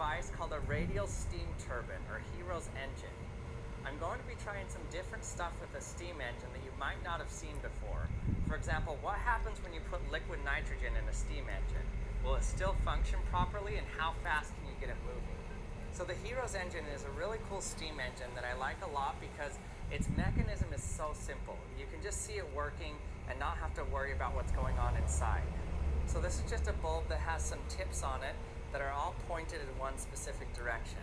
device called a radial steam turbine, or HERO's engine. I'm going to be trying some different stuff with a steam engine that you might not have seen before. For example, what happens when you put liquid nitrogen in a steam engine? Will it still function properly, and how fast can you get it moving? So the HERO's engine is a really cool steam engine that I like a lot because its mechanism is so simple. You can just see it working and not have to worry about what's going on inside. So this is just a bulb that has some tips on it that are all pointed in one specific direction.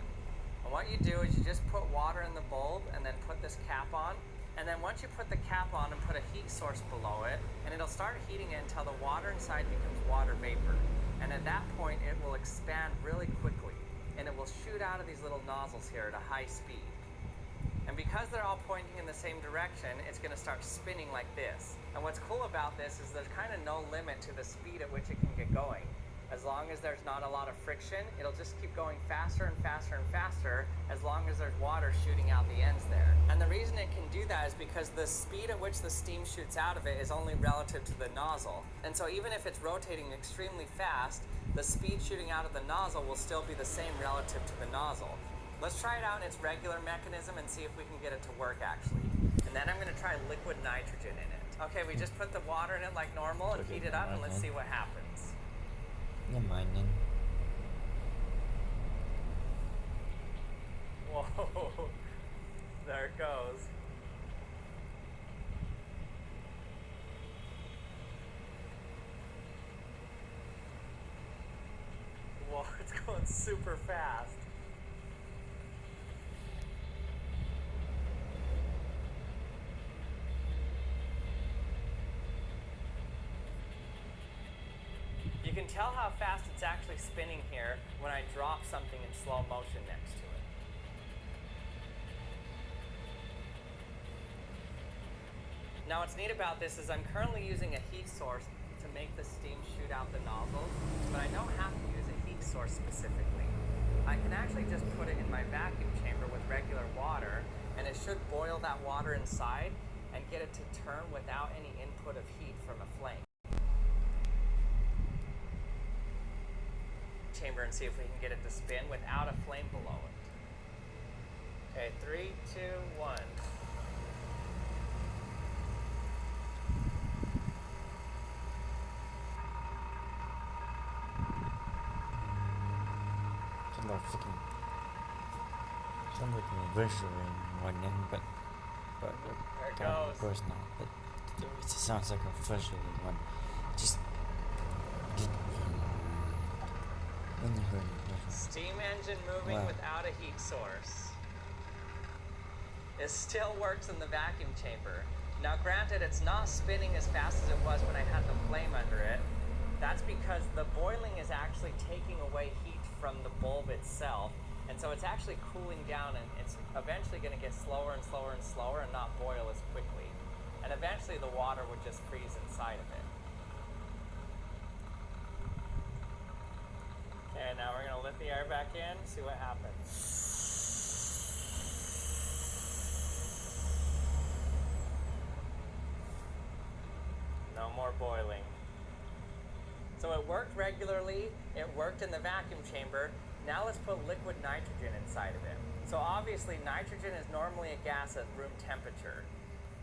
And what you do is you just put water in the bulb and then put this cap on. And then once you put the cap on and put a heat source below it, and it'll start heating it until the water inside becomes water vapor. And at that point, it will expand really quickly, and it will shoot out of these little nozzles here at a high speed. And because they're all pointing in the same direction, it's going to start spinning like this. And what's cool about this is there's kind of no limit to the speed at which it can get going. As long as there's not a lot of friction, it'll just keep going faster and faster and faster as long as there's water shooting out the ends there. And the reason it can do that is because the speed at which the steam shoots out of it is only relative to the nozzle. And so even if it's rotating extremely fast, the speed shooting out of the nozzle will still be the same relative to the nozzle. Let's try it out in its regular mechanism and see if we can get it to work actually. And then I'm going to try liquid nitrogen in it. Okay, we just put the water in it like normal and heat it up, and let's see what happens. Never mind then. Whoa, there it goes. Whoa, it's going super fast. You can tell how fast it's actually spinning here when I drop something in slow motion next to it. Now what's neat about this is I'm currently using a heat source to make the steam shoot out the nozzles, but I don't have to use a heat source specifically. I can actually just put it in my vacuum chamber with regular water, and it should boil that water inside and get it to turn without any input of heat from a flame. Chamber and see if we can get it to spin without a flame below it. Okay, 3, 2, 1. It's a lot of freaking. Sounds like a visual one then, but There it kind of goes. course not. But it just sounds like a visual one. Just. Steam engine moving Wow. without a heat source. It still works in the vacuum chamber. Now granted, it's not spinning as fast as it was when I had the flame under it. That's because the boiling is actually taking away heat from the bulb itself, and so it's actually cooling down, and it's eventually going to get slower and slower and slower and not boil as quickly. And eventually the water would just freeze inside of it. Okay, now we're going to let the air back in, see what happens. No more boiling. So it worked regularly, it worked in the vacuum chamber. Now let's put liquid nitrogen inside of it. So obviously nitrogen is normally a gas at room temperature.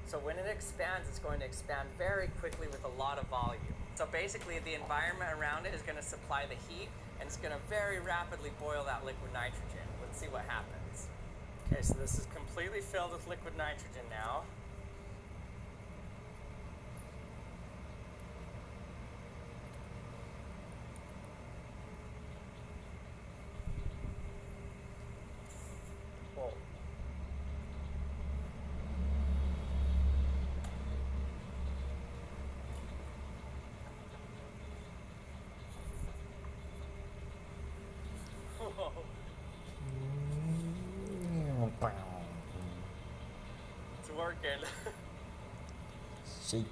So when it expands, it's going to expand very quickly with a lot of volume. So basically the environment around it is going to supply the heat, and it's going to very rapidly boil that liquid nitrogen. Let's see what happens. Okay, so this is completely filled with liquid nitrogen now. Whoa. It's working. Shake.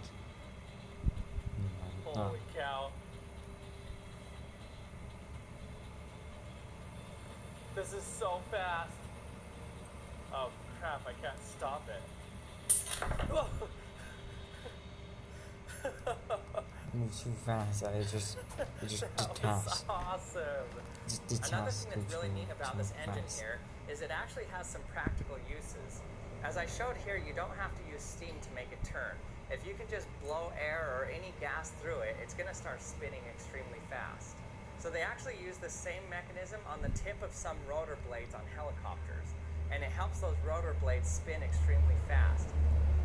Holy cow. This is so fast. Oh crap, I can't stop it. move too fast. It just That detached. was awesome. Just Another detached thing that's really neat about too this engine fast. here is it actually has some practical uses. As I showed here, you don't have to use steam to make it turn. If you can just blow air or any gas through it, it's going to start spinning extremely fast. So they actually use the same mechanism on the tip of some rotor blades on helicopters, and it helps those rotor blades spin extremely fast.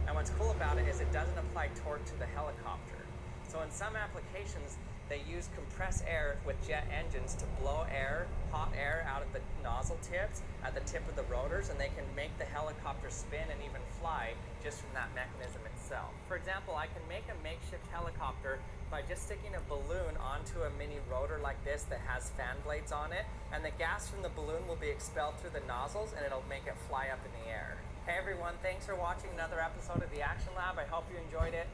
And what's cool about it is it doesn't apply torque to the helicopter. So in some applications, they use compressed air with jet engines to blow air, hot air out of the nozzle tips at the tip of the rotors, and they can make the helicopter spin and even fly just from that mechanism itself. For example, I can make a makeshift helicopter by just sticking a balloon onto a mini rotor like this that has fan blades on it, and the gas from the balloon will be expelled through the nozzles and it'll make it fly up in the air. Hey everyone, thanks for watching another episode of the Action Lab. I hope you enjoyed it.